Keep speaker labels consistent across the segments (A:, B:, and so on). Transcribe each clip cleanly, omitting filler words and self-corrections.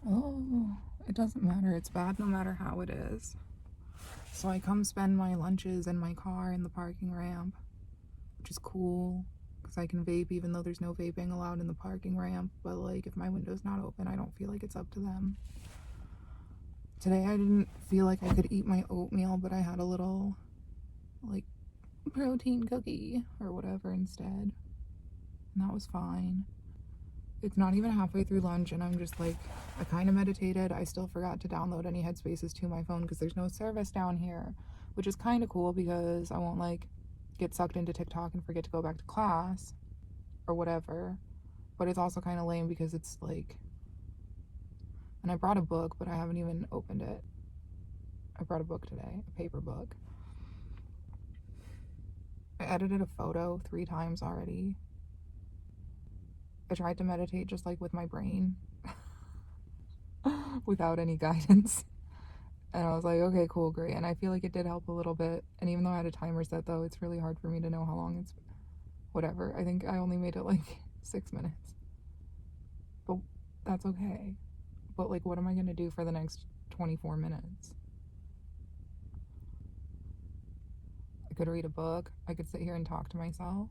A: Oh, it doesn't matter. It's bad no matter how it is. So I come spend my lunches in my car in the parking ramp, which is cool because I can vape even though there's no vaping allowed in the parking ramp. But like if my window's not open, I don't feel like it's up to them. Today I didn't feel like I could eat my oatmeal, but I had a little like protein cookie or whatever instead. And that was fine. It's not even halfway through lunch and I'm just like, I kind of meditated. I still forgot to download any headspaces to my phone because there's no service down here, which is kind of cool because I won't like get sucked into TikTok and forget to go back to class or whatever. But it's also kind of lame because it's like, and I brought a book, but I haven't even opened it. I brought a book today, a paper book. I edited a photo 3 times already. I tried to meditate just like with my brain without any guidance. And I was like, okay, cool, great. And I feel like it did help a little bit. And even though I had a timer set, though, it's really hard for me to know how long it's whatever. I think I only made it like 6 minutes. But that's okay. But like, what am I going to do for the next 24 minutes? I could read a book. I could sit here and talk to myself.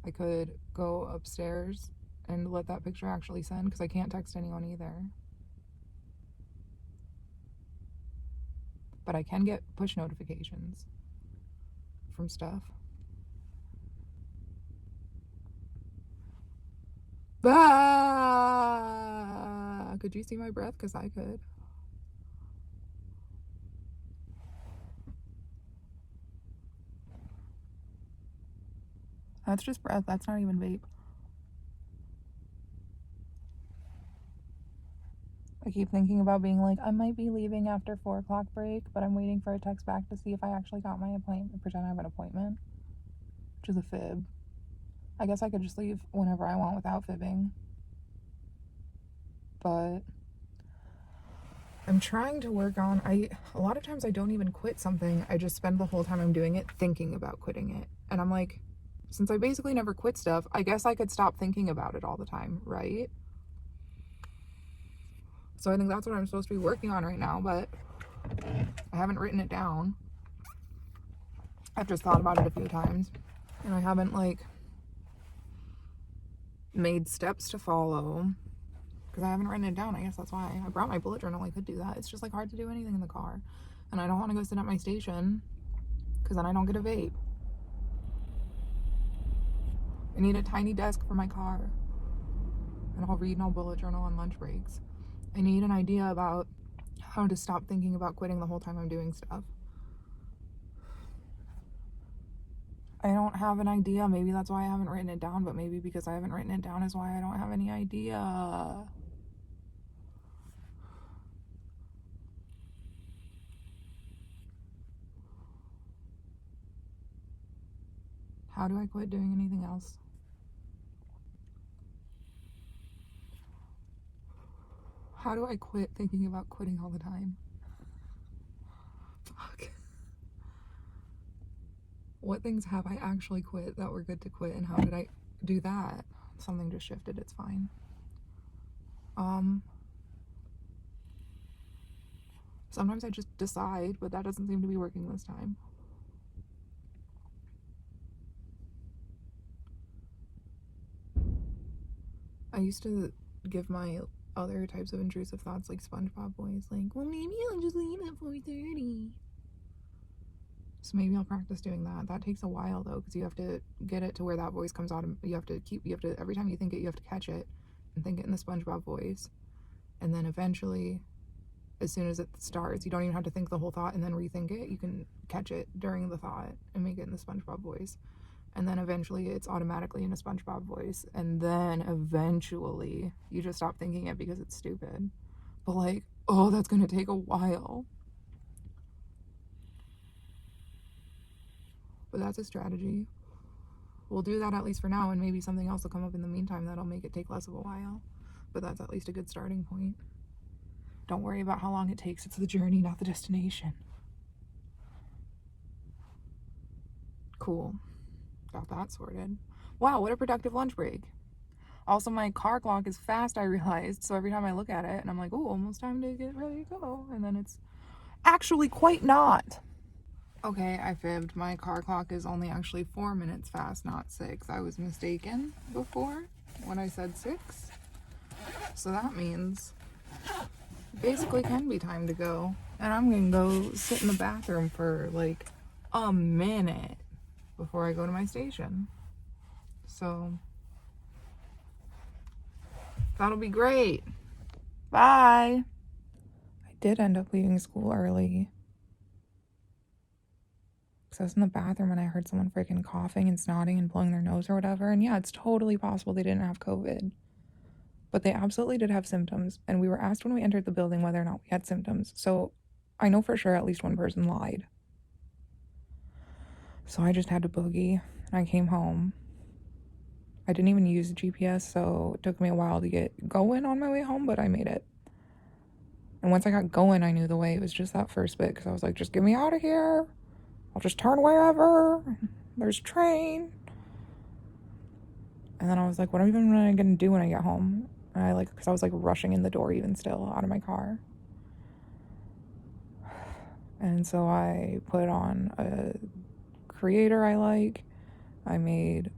A: I could go upstairs and let that picture actually send because I can't text anyone either. But I can get push notifications from stuff. Ah! Could you see my breath? Because I could. That's just breath. That's not even vape. I keep thinking about being like, I might be leaving after 4 o'clock break, but I'm waiting for a text back to see if I actually got my appointment. Pretend I have an appointment, which is a fib. I guess I could just leave whenever I want without fibbing. But I'm trying to work on, a lot of times I don't even quit something. I just spend the whole time I'm doing it thinking about quitting it. And I'm like, since I basically never quit stuff, I guess I could stop thinking about it all the time, right? So I think that's what I'm supposed to be working on right now, but I haven't written it down. I've just thought about it a few times, and I haven't like made steps to follow because I haven't written it down. I guess that's why I brought my bullet journal. I could do that. It's just like hard to do anything in the car, and I don't want to go sit at my station because then I don't get a vape. I need a tiny desk for my car, and I'll read and I'll bullet journal on lunch breaks. I need an idea about how to stop thinking about quitting the whole time I'm doing stuff. I don't have an idea. Maybe that's why I haven't written it down, but maybe because I haven't written it down is why I don't have any idea. How do I quit doing anything else? How do I quit thinking about quitting all the time? Fuck. What things have I actually quit that were good to quit, and how did I do that? Something just shifted. It's fine. Sometimes I just decide, but that doesn't seem to be working this time. I used to give my other types of intrusive thoughts like SpongeBob voice, like, well, maybe I'll just leave at 4:30. So maybe I'll practice doing that. That takes a while though, because you have to get it to where that voice comes out. You have to every time you think it, you have to catch it and think it in the SpongeBob voice. And then eventually, as soon as it starts, you don't even have to think the whole thought and then rethink it. You can catch it during the thought and make it in the SpongeBob voice. And then eventually it's automatically in a SpongeBob voice. And then eventually you just stop thinking it because it's stupid. But like, oh, that's gonna take a while. But that's a strategy. We'll do that at least for now, and maybe something else will come up in the meantime that'll make it take less of a while. But that's at least a good starting point. Don't worry about how long it takes. It's the journey, not the destination. Cool. Got that sorted. Wow, what a productive lunch break. Also, my car clock is fast, I realized. So every time I look at it and I'm like, oh, almost time to get ready to go. And then it's actually quite not. Okay, I fibbed. My car clock is only actually 4 minutes fast, not 6. I was mistaken before when I said 6. So that means it basically can be time to go. And I'm gonna go sit in the bathroom for like a minute before I go to my station. So that'll be great. Bye. I did end up leaving school early. Because I was in the bathroom and I heard someone freaking coughing and snotting and blowing their nose or whatever. And yeah, it's totally possible they didn't have COVID. But they absolutely did have symptoms. And we were asked when we entered the building whether or not we had symptoms. So I know for sure at least one person lied. So I just had to boogie and I came home. I didn't even use the GPS, so it took me a while to get going on my way home, but I made it. And once I got going, I knew the way. It was just that first bit because I was like, just get me out of here. I'll just turn wherever. There's a train. And then I was like, what am I even going to do when I get home? And because I was like rushing in the door even still out of my car. And so I put on a creator I like. I made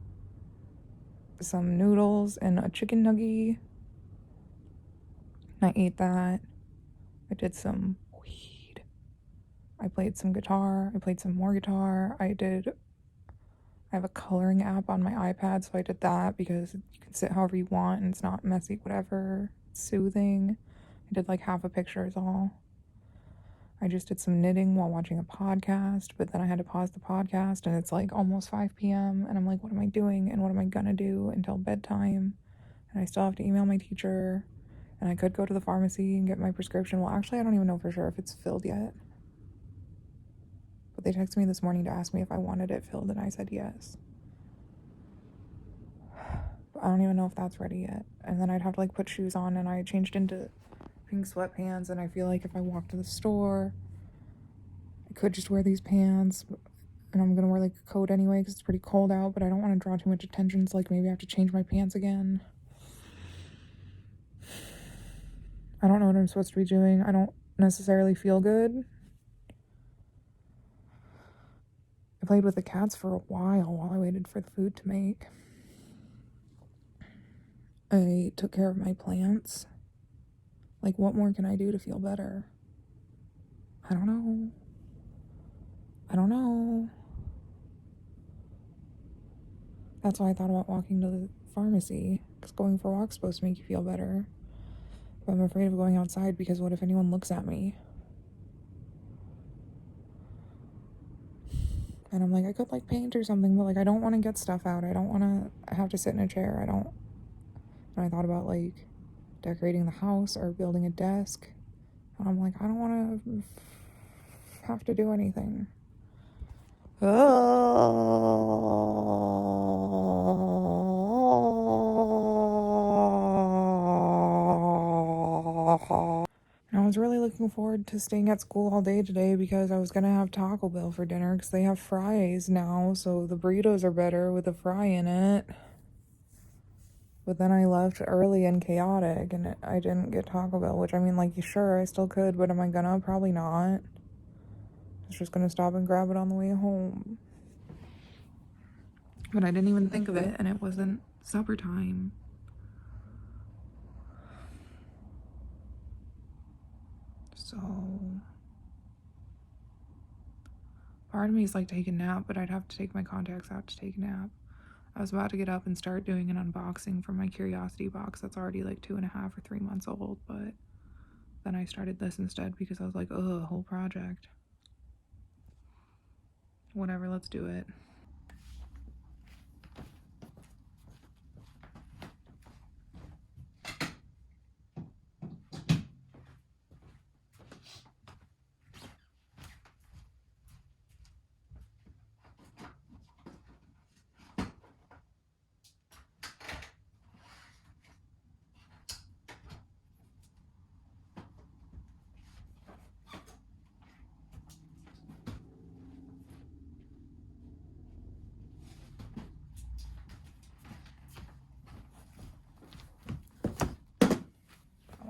A: some noodles and a chicken nugget. And I ate that. I did some weed. I played some guitar. I played some more guitar. I have a coloring app on my iPad, so I did that because you can sit however you want and it's not messy, whatever. It's soothing. I did like half a picture is all. I just did some knitting while watching a podcast, but then I had to pause the podcast and it's like almost 5 p.m. and I'm like, what am I doing and what am I gonna do until bedtime? And I still have to email my teacher and I could go to the pharmacy and get my prescription. Well, actually, I don't even know for sure if it's filled yet. But they texted me this morning to ask me if I wanted it filled and I said yes. But I don't even know if that's ready yet. And then I'd have to like put shoes on and I changed into pink sweatpants and I feel like if I walk to the store, I could just wear these pants and I'm gonna wear like a coat anyway because it's pretty cold out, but I don't want to draw too much attention, so like maybe I have to change my pants again. I don't know what I'm supposed to be doing. I don't necessarily feel good. I played with the cats for a while I waited for the food to make. I took care of my plants. Like, what more can I do to feel better? I don't know. That's why I thought about walking to the pharmacy, because going for a walk's supposed to make you feel better. But I'm afraid of going outside because what if anyone looks at me? And I'm like, I could like paint or something, but like I don't want to get stuff out. I don't want to have to sit in a chair. And I thought about like decorating the house or building a desk. And I'm like, I don't want to have to do anything. I was really looking forward to staying at school all day today because I was gonna have Taco Bell for dinner because they have fries now, so the burritos are better with a fry in it. But then I left early and chaotic and I didn't get Taco Bell, which I mean, like, sure, I still could, but am I gonna? Probably not. I was just gonna stop and grab it on the way home. But I didn't even think of it, and it wasn't supper time. So part of me is like take a nap, but I'd have to take my contacts out to take a nap. I was about to get up and start doing an unboxing from my Curiosity box that's already like 2.5 or 3 months old, but then I started this instead because I was like, ugh, whole project. Whatever, let's do it.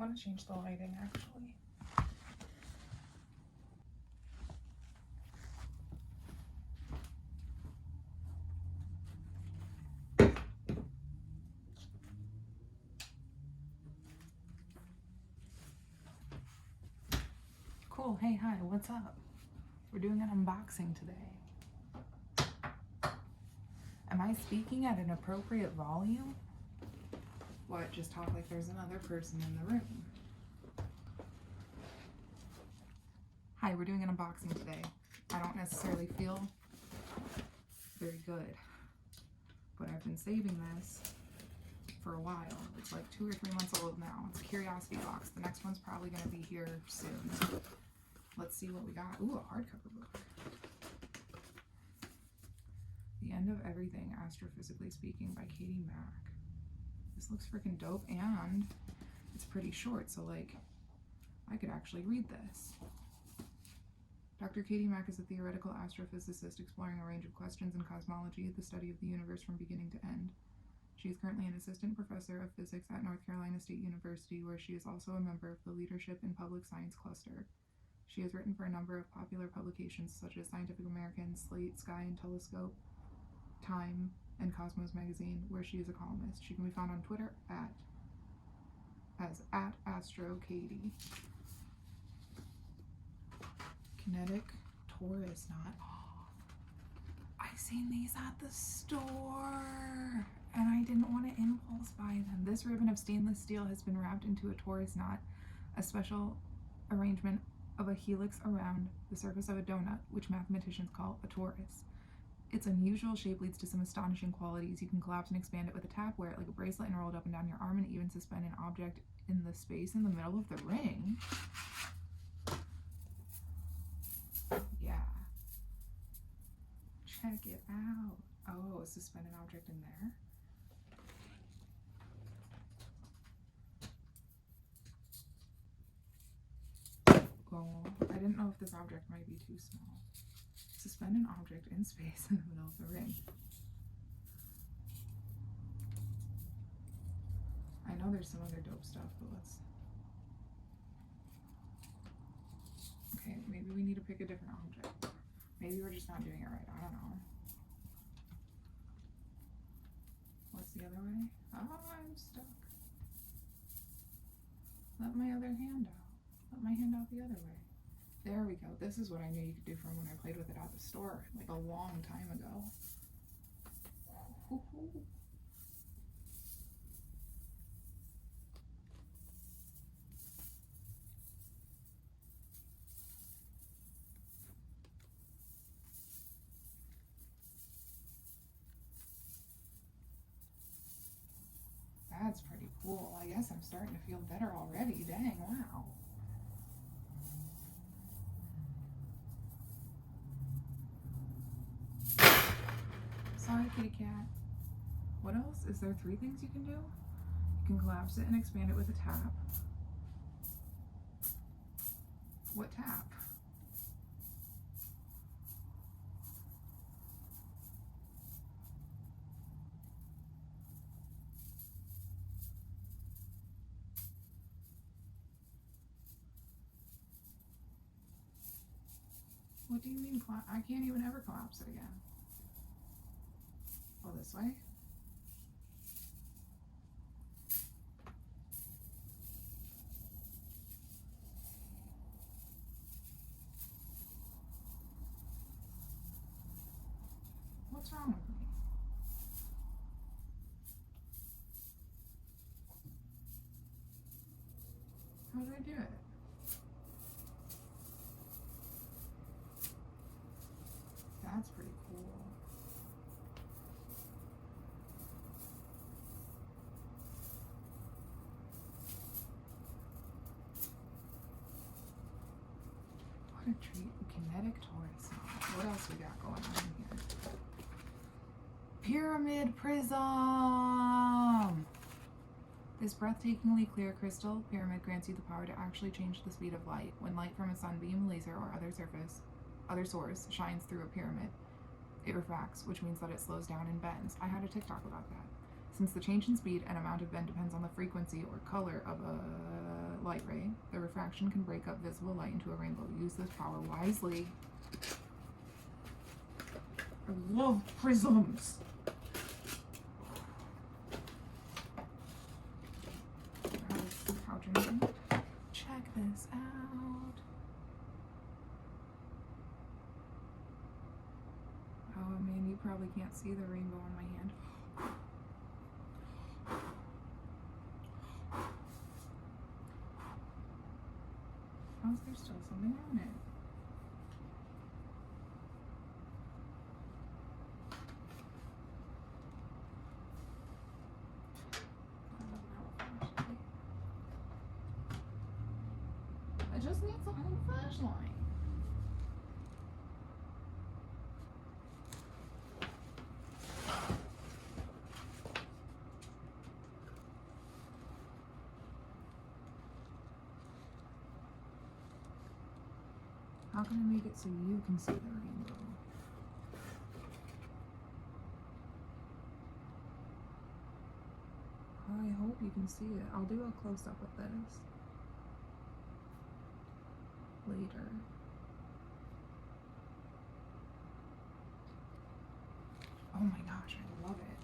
A: want to change the lighting actually. Cool. Hey, hi, what's up? We're doing an unboxing today. Am I speaking at an appropriate volume? What, just talk like there's another person in the room? Hi, we're doing an unboxing today. I don't necessarily feel very good, but I've been saving this for a while. It's like 2 or 3 months old now. It's a curiosity box. The next one's probably going to be here soon. Let's see what we got. Ooh, a hardcover book. The End of Everything, Astrophysically Speaking by Katie Mack. This looks freaking dope, and it's pretty short, so like I could actually read this. Dr. Katie Mack is a theoretical astrophysicist exploring a range of questions in cosmology, the study of the universe from beginning to end. She is currently an assistant professor of physics at North Carolina State University, where she is also a member of the Leadership in Public Science Cluster. She has written for a number of popular publications such as Scientific American, Slate, Sky and Telescope, Time, and Cosmos Magazine, where she is a columnist. She can be found on Twitter as @AstroKatie. Kinetic Torus knot. I've seen these at the store, and I didn't want to impulse buy them. This ribbon of stainless steel has been wrapped into a torus knot, a special arrangement of a helix around the surface of a donut, which mathematicians call a torus. Its unusual shape leads to some astonishing qualities. You can collapse and expand it with a tap, wear it like a bracelet, and roll it up and down your arm, and even suspend an object in the space in the middle of the ring. Yeah. Check it out. Oh, suspend an object in there. Oh, I didn't know if this object might be too small. Suspend an object in space in the middle of the ring. I know there's some other dope stuff, but let's... Okay, maybe we need to pick a different object. Maybe we're just not doing it right. I don't know. What's the other way? Oh, I'm stuck. Let my other hand out. Let my hand out the other way. There we go. This is what I knew you could do from when I played with it at the store, like a long time ago. That's pretty cool. I guess I'm starting to feel better already. Dang, wow. Sorry, kitty cat. What else? Is there 3 things you can do? You can collapse it and expand it with a tap. What tap? What do you mean? I can't even ever collapse it again. Oh, this way? What's wrong with me? How did I do it? That's pretty cool. What a treat. Kinetic Torus knot. What else we got going on here? Pyramid Prism! This breathtakingly clear crystal pyramid grants you the power to actually change the speed of light. When light from a sunbeam, laser, or other source shines through a pyramid, it refracts, which means that it slows down and bends. I had a TikTok about that. Since the change in speed and amount of bend depends on the frequency or color of a light ray. The refraction can break up visible light into a rainbow. Use this power wisely. I love prisms. Check this out. Oh man, you probably can't see the rainbow on my hand. How is there still something on it? I just need some old flashlight. How can I make it so you can see the rainbow? I hope you can see it. I'll do a close-up of this later. Oh my gosh, I love it.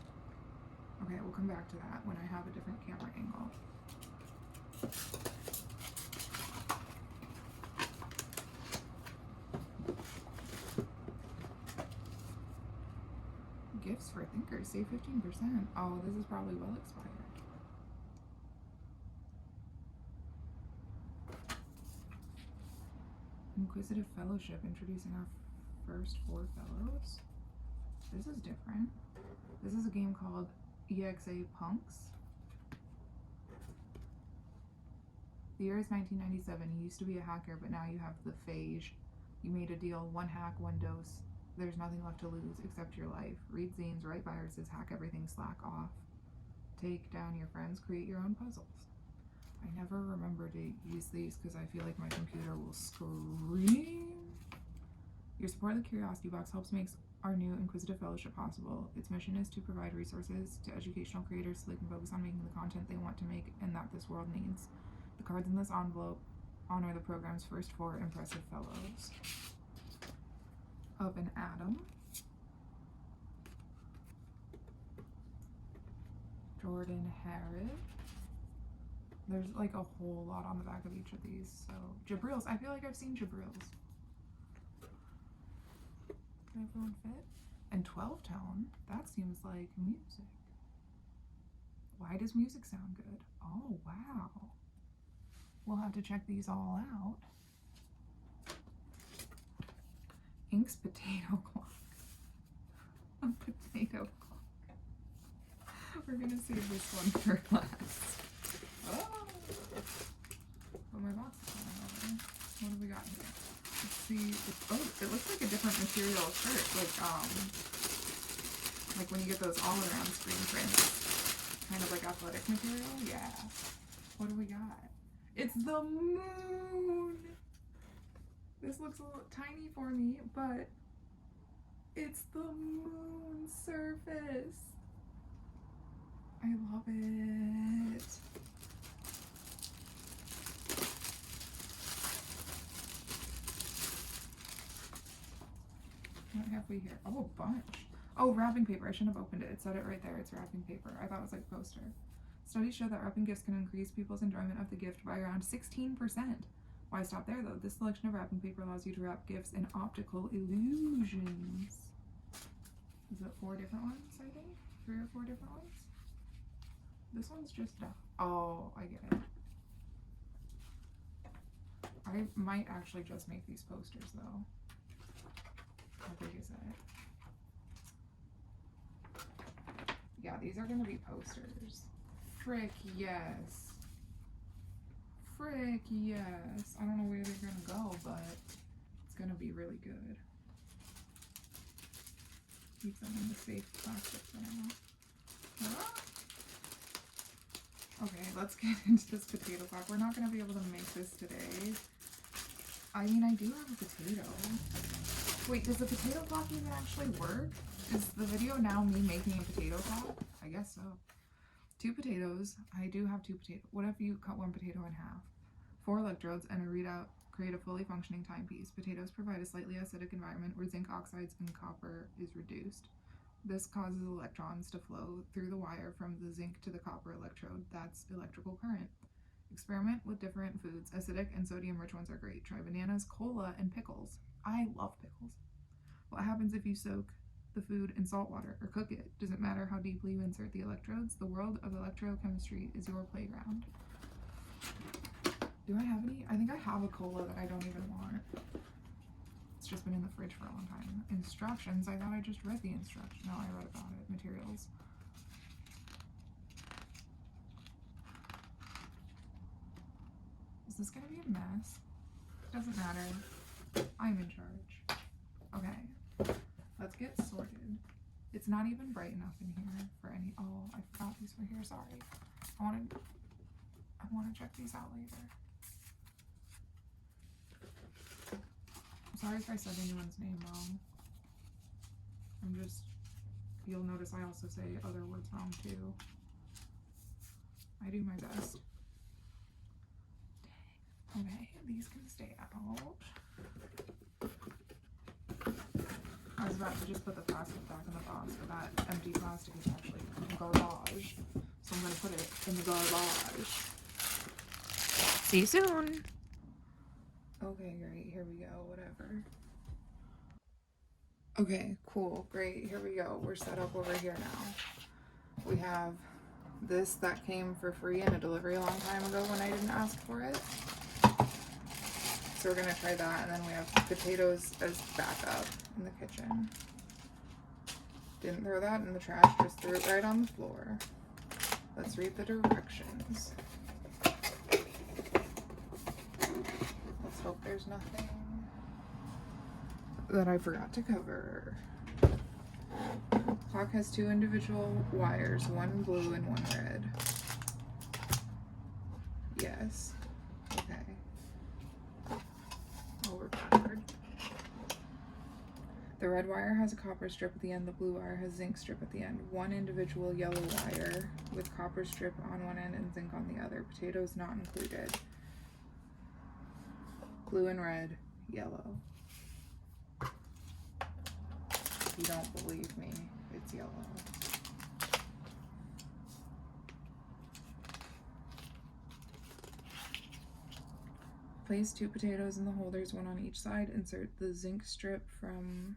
A: Okay, we'll come back to that when I have a different camera angle. Gifts for thinkers, save 15%. Oh, this is probably well expired. Inquisitive Fellowship, introducing our first 4 fellows. This is different. This is a game called EXA Punks. The year is 1997. You used to be a hacker, but now you have the phage. You made a deal, 1 hack, 1 dose. There's nothing left to lose except your life. Read zines, write viruses, hack everything, slack off. Take down your friends, create your own puzzles. I never remember to use these because I feel like my computer will scream. Your support of the Curiosity Box helps make our new Inquisitive Fellowship possible. Its mission is to provide resources to educational creators so they can focus on making the content they want to make and that this world needs. The cards in this envelope honor the program's first 4 impressive fellows. Of an atom. Jordan Harrod. There's like a whole lot on the back of each of these. So Jabril's. I feel like I've seen Jabril's. Can everyone fit? And 12 tone. That seems like music. Why does music sound good? Oh wow. We'll have to check these all out. Ink's potato clock. A potato clock. We're gonna save this one for last. Oh! Put my box on. What do we got here? Let's see. It looks like a different material shirt. Like when you get those all-around screen prints. Kind of like athletic material. Yeah. What do we got? It's the moon! This looks a little tiny for me, but it's the moon surface. I love it. What have we here? Oh, a bunch. Oh, wrapping paper. I shouldn't have opened it. It said it right there. It's wrapping paper. I thought it was like a poster. Studies show that wrapping gifts can increase people's enjoyment of the gift by around 16%. Why stop there though? This selection of wrapping paper allows you to wrap gifts in optical illusions. Is it 4 different ones, I think? 3 or 4 different ones? This one's just oh, I get it. I might actually just make these posters though. How big is it? Yeah, these are gonna be posters. Frick yes. Frick yes. I don't know where they're gonna go, but it's gonna be really good. Keep them in the safe plastic for now. Ah. Okay, let's get into this potato clock. We're not gonna be able to make this today. I mean, I do have a potato. Wait, does the potato clock even actually work? Is the video now me making a potato clock? I guess so. 2 potatoes. I do have 2 potatoes. What if you cut 1 potato in half? 4 electrodes and a readout create a fully functioning timepiece. Potatoes provide a slightly acidic environment where zinc oxides and copper is reduced. This causes electrons to flow through the wire from the zinc to the copper electrode. That's electrical current. Experiment with different foods. Acidic and sodium-rich ones are great. Try bananas, cola, and pickles. I love pickles. What happens if you soak the food in salt water or cook it? Does it matter how deeply you insert the electrodes? The world of electrochemistry is your playground. Do I have any? I think I have a cola that I don't even want. It's just been in the fridge for a long time. Instructions. I thought I just read the instructions. No, I read about it. Materials. Is this gonna be a mess? Doesn't matter. I'm in charge. Okay. Let's get sorted. It's not even bright enough in here for any. Oh, I forgot these were here. Sorry. I want to check these out later. I'm sorry if I said anyone's name wrong. You'll notice I also say other words wrong too. I do my best. Okay, these can stay out. I was about to just put the plastic back in the box, but that empty plastic is actually garbage. So I'm going to put it in the garbage. See you soon. Okay, great. Here we go. Whatever. Okay, cool. Great. Here we go. We're set up over here now. We have this that came for free in a delivery a long time ago when I didn't ask for it. So we're going to try that. And then we have potatoes as backup in the kitchen. Didn't throw that in the trash, just threw it right on the floor. Let's read the directions. Let's hope there's nothing that I forgot to cover. Clock has 2 individual wires, one blue and one red. Yes. Okay. Over backward. The red wire has a copper strip at the end, the blue wire has zinc strip at the end. One individual yellow wire with copper strip on one end and zinc on the other. Potatoes not included. Blue and red, yellow. If you don't believe me, it's yellow. Place 2 potatoes in the holders, one on each side. Insert the zinc strip from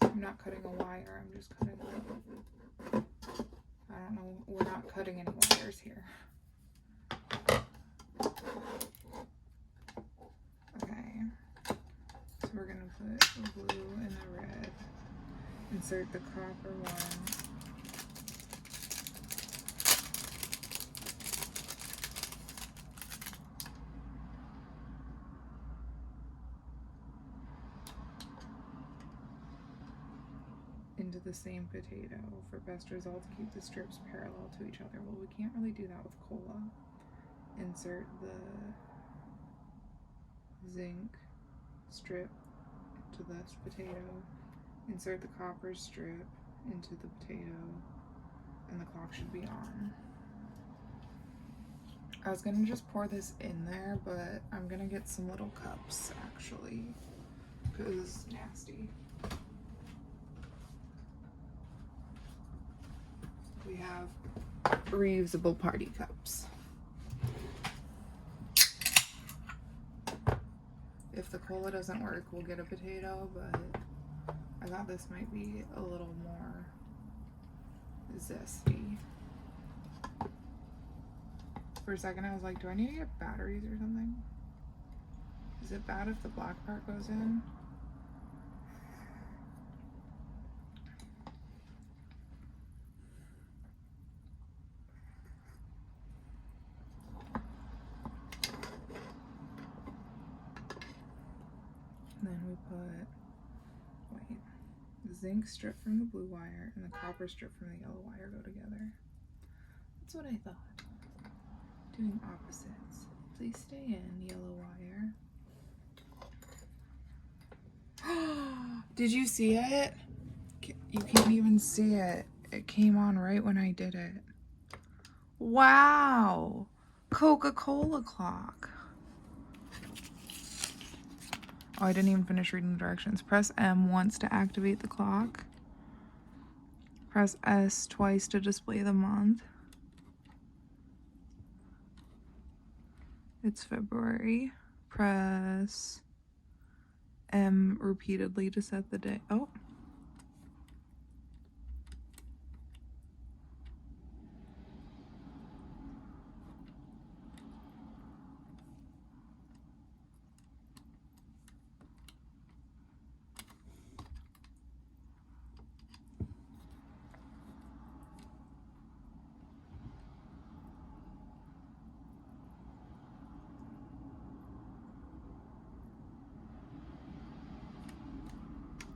A: I'm not cutting a wire, I'm just cutting I don't know, we're not cutting any wires here. Okay, so we're gonna put the blue and the red. Insert the copper one. Into the same potato. For best result, keep the strips parallel to each other. Well, we can't really do that with cola. Insert the zinc strip to this potato. Insert the copper strip into the potato, and the clock should be on. I was gonna just pour this in there, but I'm gonna get some little cups actually, because it's nasty. We have reusable party cups. If the cola doesn't work, we'll get a potato, but I thought this might be a little more zesty. For a second I was like, do I need to get batteries or something? Is it bad if the black part goes in? And then we put, the zinc strip from the blue wire and the copper strip from the yellow wire go together. That's what I thought. Doing opposites. Please stay in, yellow wire. Did you see it? You can't even see it. It came on right when I did it. Wow. Coca-Cola clock. Oh, I didn't even finish reading the directions. Press M once to activate the clock. Press S twice to display the month. It's February. Press M repeatedly to set the day. Oh.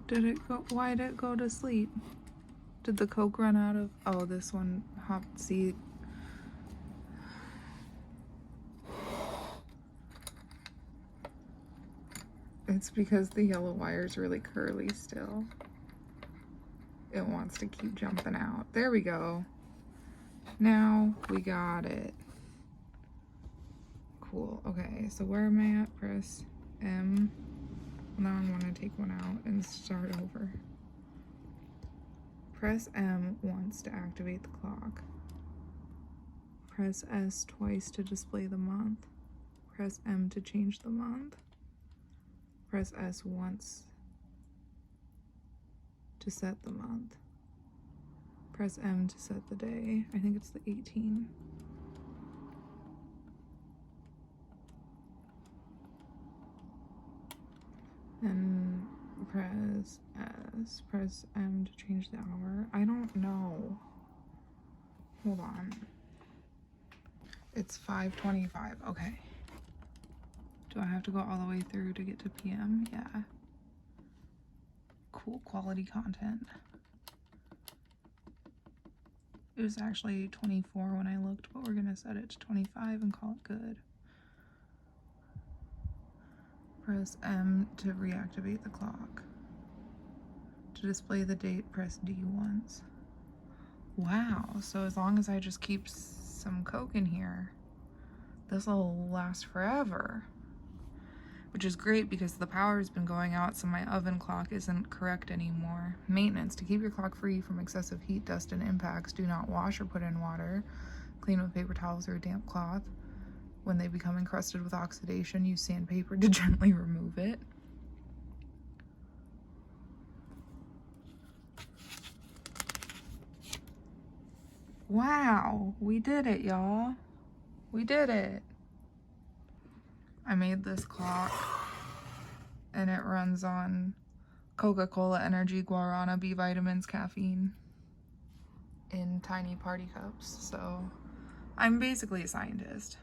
A: Did it go? Why did it go to sleep? Did the Coke run out of? Oh, this one hopped. See. It's because the yellow wire is really curly still. It wants to keep jumping out. There we go. Now we got it. Cool. Okay, so where am I at? Press M. Now I want to take one out and start over. Press M once to activate the clock. Press S twice to display the month. Press M to change the month. Press S once to set the month. Press M to set the day. I think it's the 18. And press S. Press M to change the hour. I don't know. Hold on. It's 5:25. Okay. Do I have to go all the way through to get to PM? Yeah. Cool quality content. It was actually 24 when I looked, but we're gonna set it to 25 and call it good. Press M to reactivate the clock. To display the date, press D once. Wow, so as long as I just keep some Coke in here, this will last forever. Which is great because the power has been going out, so my oven clock isn't correct anymore. Maintenance. To keep your clock free from excessive heat, dust, and impacts, do not wash or put in water. Clean with paper towels or a damp cloth. When they become encrusted with oxidation, use sandpaper to gently remove it. Wow, we did it, y'all. We did it. I made this clock and it runs on Coca-Cola energy, guarana, B vitamins, caffeine in tiny party cups. So I'm basically a scientist.